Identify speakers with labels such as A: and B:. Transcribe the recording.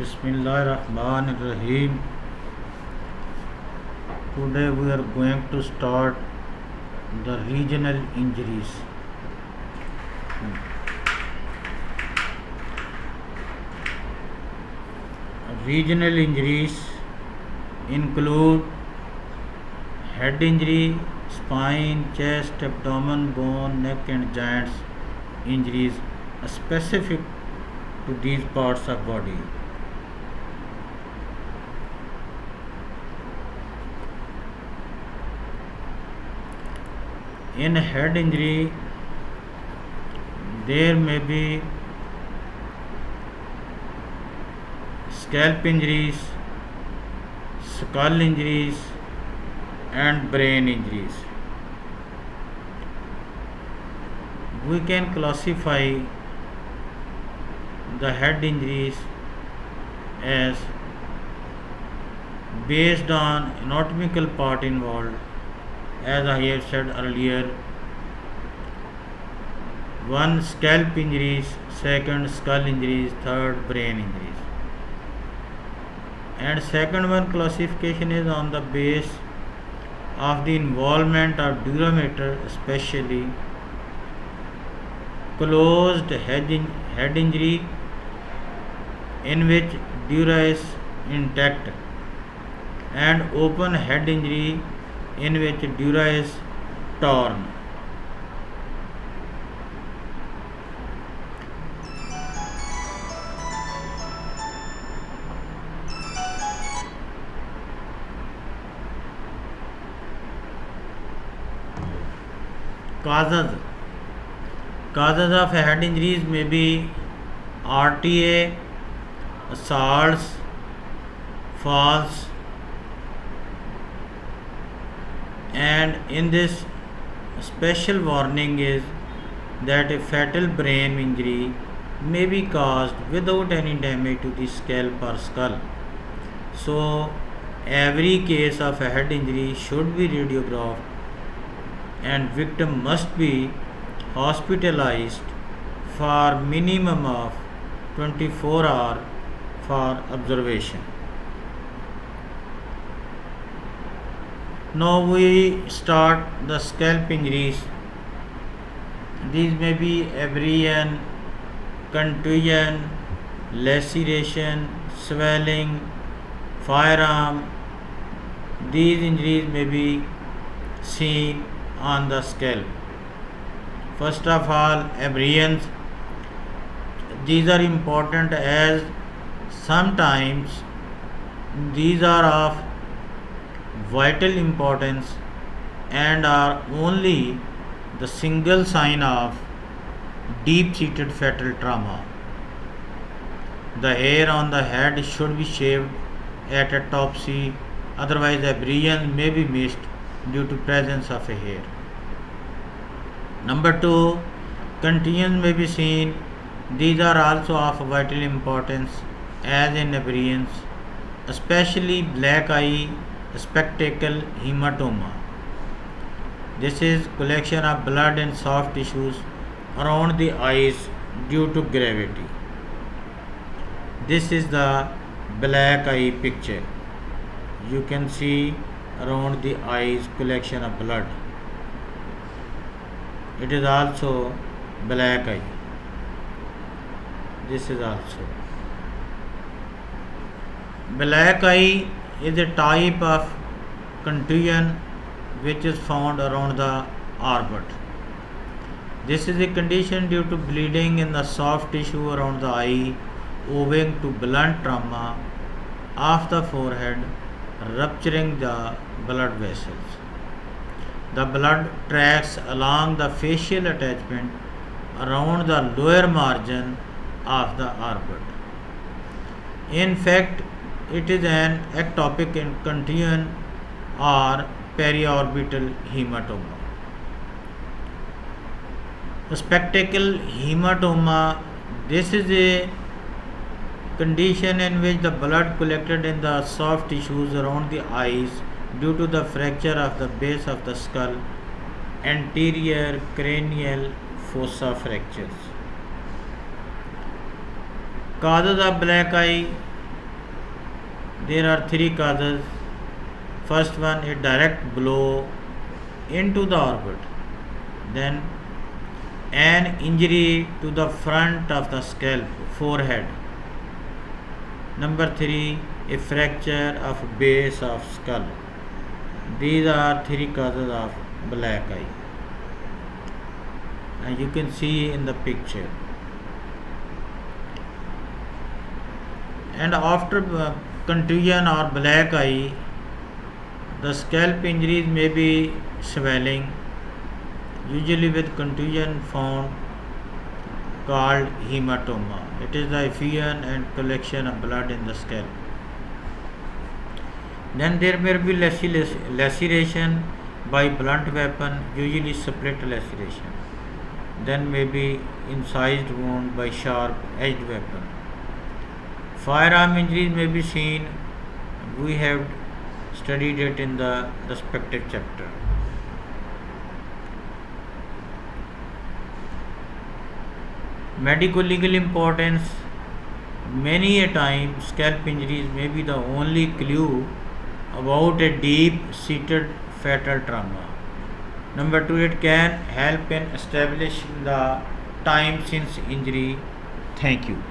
A: Bismillahirrahmanirrahim. Today we are going to start the regional injuries. Regional injuries include head injury, spine, chest, abdomen, bone, neck, and joints injuries specific to these parts of body. In head injury, there may be scalp injuries, skull injuries, and brain injuries. We can classify the head injuries as based on anatomical part involved, as I have said earlier. One, scalp injuries; second, skull injuries; third, brain injuries. And second one classification is on the base of the involvement of durameter, especially closed head injury in which dura is intact, and open head injury in which dura is torn. Causes of head injuries may be RTA, assaults, falls, and in this special warning is that a fatal brain injury may be caused without any damage to the scalp or skull. So every case of a head injury should be radiographed and victim must be hospitalized for minimum of 24 hours for observation. Now we start the scalp injuries. These may be abrasion, contusion, laceration, swelling, firearm. These injuries may be seen on the scalp. First of all, abrasions. These are important as sometimes these are of vital importance and are only the single sign of deep-seated fatal trauma. The hair on the head should be shaved at autopsy, otherwise abrasions may be missed due to presence of a hair. Number 2, contusions may be seen. These are also of vital importance as in abrasions, especially black eye spectacle hematoma. This is collection of blood and soft tissues around the eyes due to gravity. This is the black eye picture. You can see around the eyes collection of blood. It is also black eye. This is also black eye is a type of contusion which is found around the orbit. This is a condition due to bleeding in the soft tissue around the eye owing to blunt trauma of the forehead rupturing the blood vessels. The blood tracks along the facial attachment around the lower margin of the orbit. In fact, it is an ectopic contusion or periorbital hematoma. Spectacle hematoma. This is a condition in which the blood collected in the soft tissues around the eyes due to the fracture of the base of the skull, anterior cranial fossa fractures. Causes of black eye. There are three causes. First one, a direct blow into the orbit. Then an injury to the front of the scalp, forehead. Number 3, a fracture of base of skull. These are three causes of black eye. And you can see in the picture. And after contusion or black eye, the scalp injuries may be swelling, usually with contusion found called hematoma. It is the effusion and collection of blood in the scalp. Then there may be laceration by blunt weapon, usually split laceration. Then may be incised wound by sharp edged weapon. Firearm injuries may be seen. We have studied it in the respective chapter. Medical legal importance. Many a time scalp injuries may be the only clue about a deep seated fatal trauma. Number 2, it can help in establishing the time since injury. Thank you.